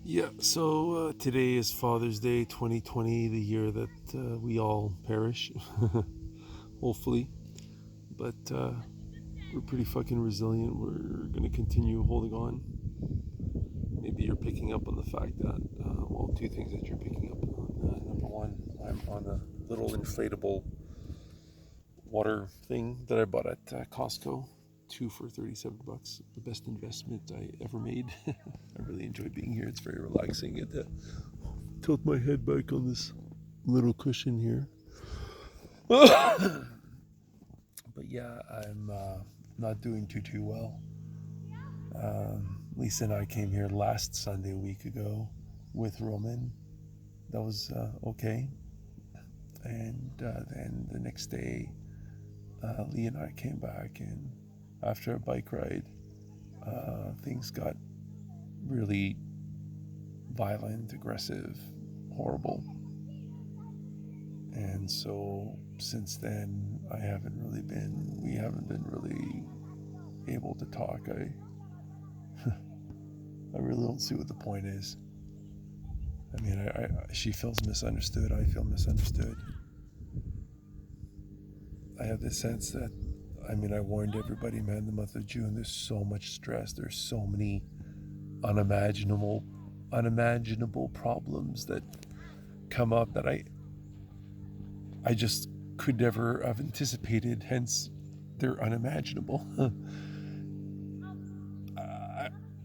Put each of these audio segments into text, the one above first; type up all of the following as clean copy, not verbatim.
Yeah, so today is Father's Day 2020, the year that we all perish, hopefully. But we're pretty fucking resilient. We're going to continue holding on. Maybe you're picking up on the fact that, well, two things that you're picking up on. Number one, I'm on a little inflatable water thing that I bought at Costco. Two for $37. The best investment I ever made. I really enjoy being here. It's very relaxing. Get to tilt my head back on this little cushion here. But yeah, I'm not doing too well. Lisa and I came here last Sunday a week ago with Roman. That was okay. And then the next day, Lee and I came back, and after a bike ride, things got really violent, aggressive, horrible. And so since then, we haven't been really able to talk. I really don't see what the point is. I mean, she feels misunderstood. I feel misunderstood. I have this sense that, I mean, I warned everybody, man, the month of June, there's so much stress. There's so many unimaginable problems that come up that I just could never have anticipated. Hence, they're unimaginable.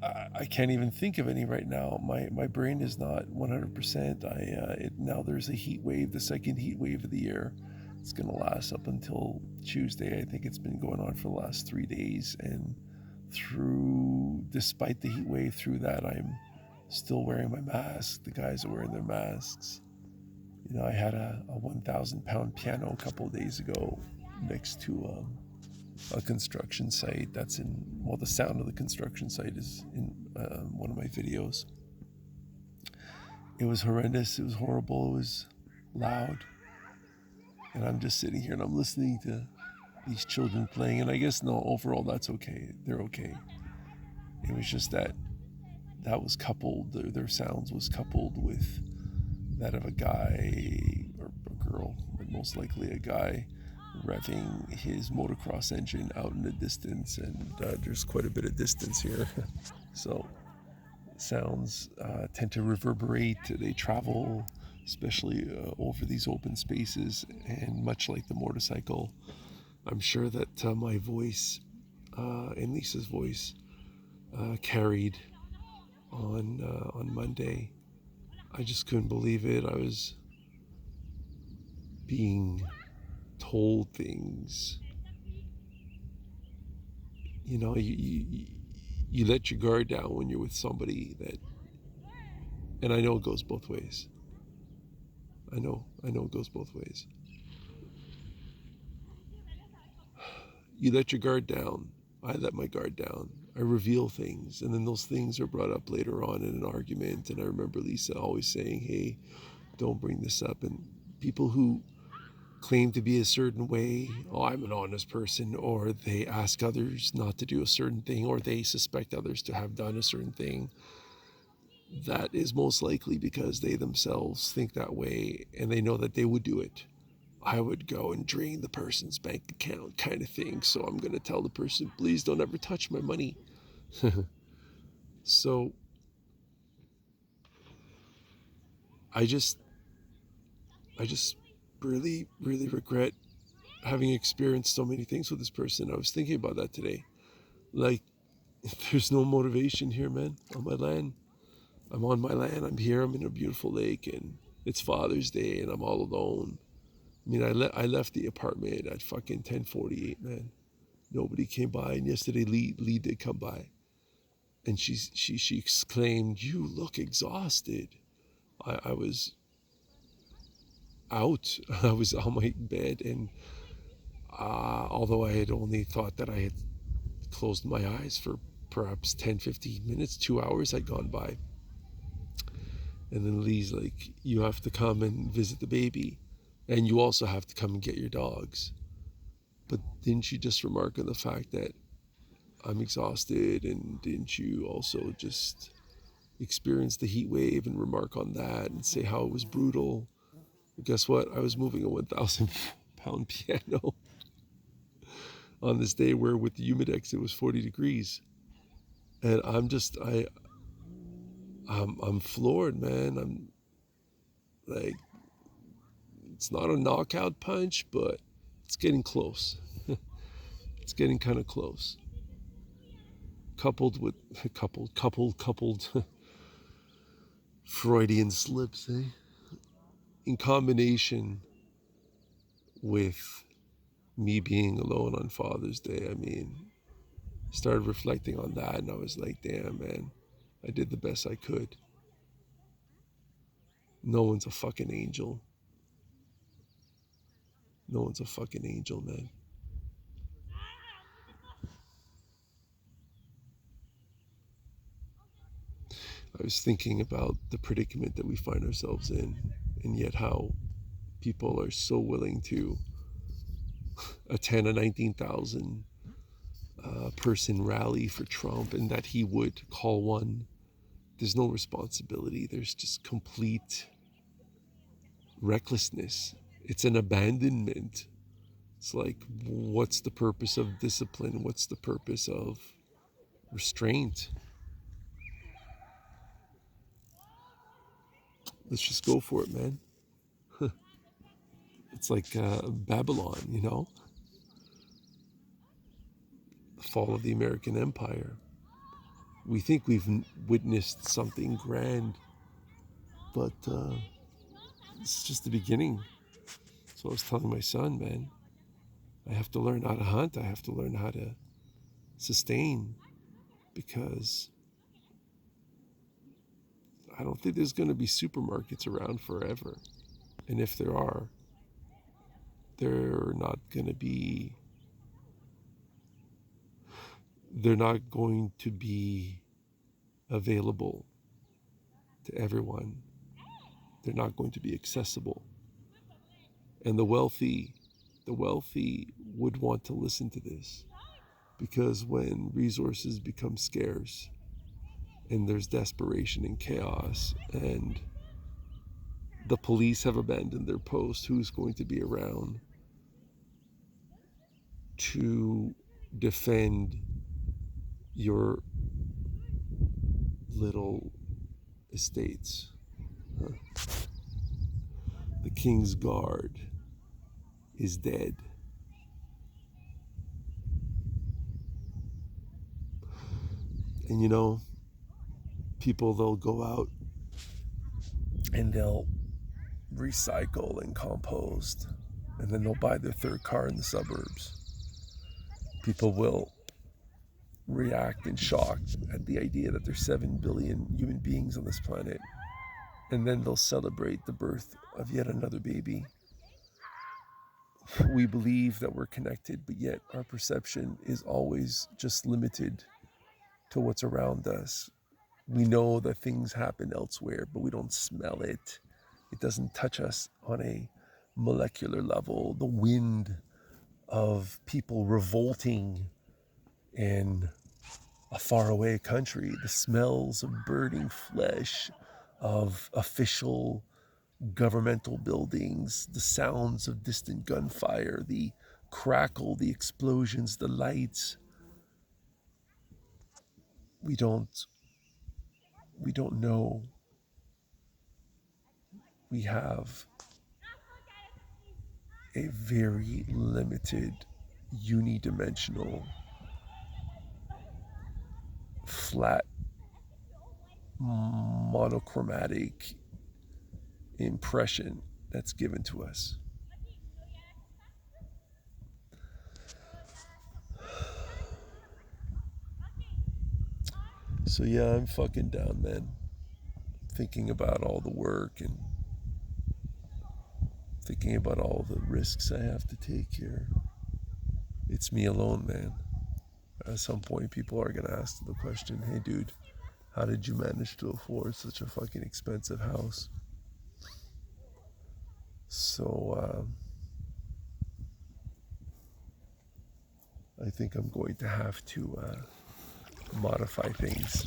I can't even think of any right now. My brain is not 100%. Now there's a heat wave, the second heat wave of the year. It's gonna last up until Tuesday. I think it's been going on for the last 3 days, and despite the heat wave, through that I'm still wearing my mask. The guys are wearing their masks. You know, I had a 1,000-pound piano a couple of days ago next to a construction site. The sound of the construction site is in one of my videos. It was horrendous. It was horrible. It was loud. And I'm just sitting here and I'm listening to these children playing. And I guess, no, overall, that's okay. They're okay. It was just that was coupled, their sounds was coupled with that of a guy or a girl, but most likely a guy, revving his motocross engine out in the distance. And there's quite a bit of distance here. So sounds tend to reverberate. They travel, especially over these open spaces. And much like the motorcycle, I'm sure that my voice and Lisa's voice carried on Monday. I just couldn't believe it. I was being told things. You know, you let your guard down when you're with somebody that, and I know it goes both ways. I know it goes both ways. You let your guard down. I let my guard down. I reveal things, and then those things are brought up later on in an argument. And I remember Lisa always saying, "Hey, don't bring this up." And people who claim to be a certain way, oh, I'm an honest person, or they ask others not to do a certain thing, or they suspect others to have done a certain thing, that is most likely because they themselves think that way and they know that they would do it. I would go and drain the person's bank account, kind of thing. So I'm going to tell the person, please don't ever touch my money. So I just really, really regret having experienced so many things with this person. I was thinking about that today. Like, there's no motivation here, man, on my land. I'm on my land. I'm here. I'm in a beautiful lake, and it's Father's Day, and I'm all alone. I mean, I left the apartment at fucking 10:48, man. Nobody came by, and yesterday Lee did come by, and she exclaimed, "You look exhausted." I was out. I was on my bed, and although I had only thought that I had closed my eyes for perhaps 10, 15 minutes, 2 hours had gone by. And then Lee's like, "You have to come and visit the baby, and you also have to come and get your dogs." But didn't you just remark on the fact that I'm exhausted? And didn't you also just experience the heat wave and remark on that and say how it was brutal. But guess what? I was moving a 1,000-pound piano on this day where with the Humidex it was 40 degrees. And I'm floored, man. I'm like, it's not a knockout punch, but it's getting close. It's getting kind of close. Coupled Freudian slips, eh? In combination with me being alone on Father's Day, I mean, I started reflecting on that and I was like, damn, man, I did the best I could. No one's a fucking angel. No one's a fucking angel, man. I was thinking about the predicament that we find ourselves in, and yet how people are so willing to attend a 19,000 person rally for Trump and that he would call one. There's no responsibility. There's just complete recklessness. It's an abandonment. It's like, what's the purpose of discipline? What's the purpose of restraint? Let's just go for it, man. It's like Babylon, you know? The fall of the American Empire. We think we've witnessed something grand, but it's just the beginning. So I was telling my son, man, I have to learn how to hunt. I have to learn how to sustain, because I don't think there's going to be supermarkets around forever. And if there are, they're not going to be available to everyone. They're not going to be accessible. And the wealthy would want to listen to this, because when resources become scarce and there's desperation and chaos and the police have abandoned their post, who's going to be around to defend your little estates? Huh? The King's Guard is dead. And you know, people, they'll go out and they'll recycle and compost, and then they'll buy their third car in the suburbs. People will react in shock at the idea that there's 7 billion human beings on this planet, and then they'll celebrate the birth of yet another baby. We believe that we're connected, but yet our perception is always just limited to what's around us. We know that things happen elsewhere, but we don't smell it. It doesn't touch us on a molecular level. The wind of people revolting in a faraway country, the smells of burning flesh, of official governmental buildings, the sounds of distant gunfire, the crackle, the explosions, the lights. We don't know. We have a very limited, unidimensional, flat, monochromatic impression that's given to us. So yeah, I'm fucking down, man. Thinking about all the work and thinking about all the risks I have to take here. It's me alone, man. At some point, people are gonna ask the question, hey dude, how did you manage to afford such a fucking expensive house? So I think I'm going to have to modify things.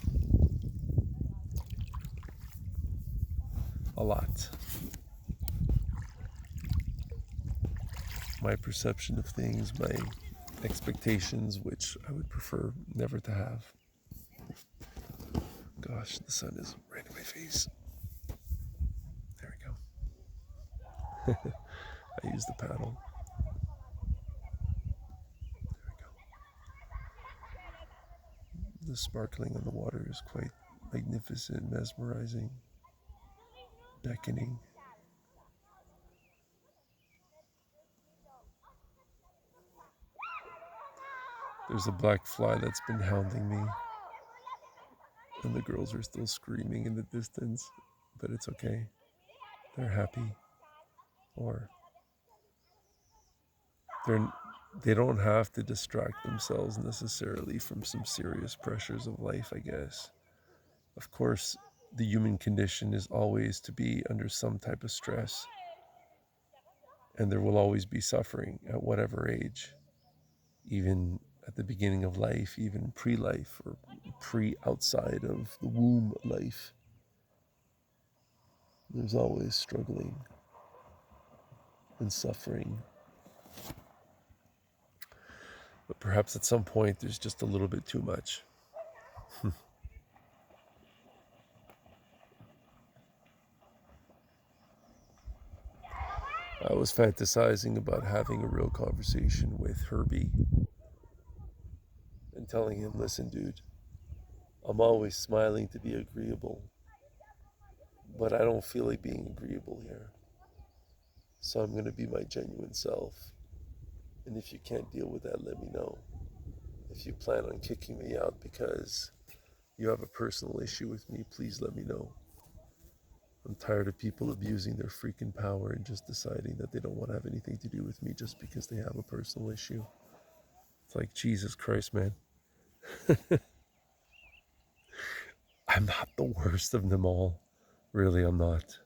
a lot. My perception of things, my expectations, which I would prefer never to have. Gosh, the sun is right in my face. There we go. I use the paddle. There we go. The sparkling on the water is quite magnificent, mesmerizing, beckoning. There's a black fly that's been hounding me, and the girls are still screaming in the distance, but it's okay. They're happy, or they don't have to distract themselves necessarily from some serious pressures of life, I guess. Of course, the human condition is always to be under some type of stress, and there will always be suffering at whatever age, even at the beginning of life, even pre-life or pre-outside of the womb life. There's always struggling and suffering. But perhaps at some point there's just a little bit too much. I was fantasizing about having a real conversation with Herbie and telling him, listen, dude, I'm always smiling to be agreeable, but I don't feel like being agreeable here. So I'm going to be my genuine self. And if you can't deal with that, let me know. If you plan on kicking me out because you have a personal issue with me, please let me know. I'm tired of people abusing their freaking power and just deciding that they don't want to have anything to do with me just because they have a personal issue. It's like, Jesus Christ, man. I'm not the worst of them all. Really, I'm not.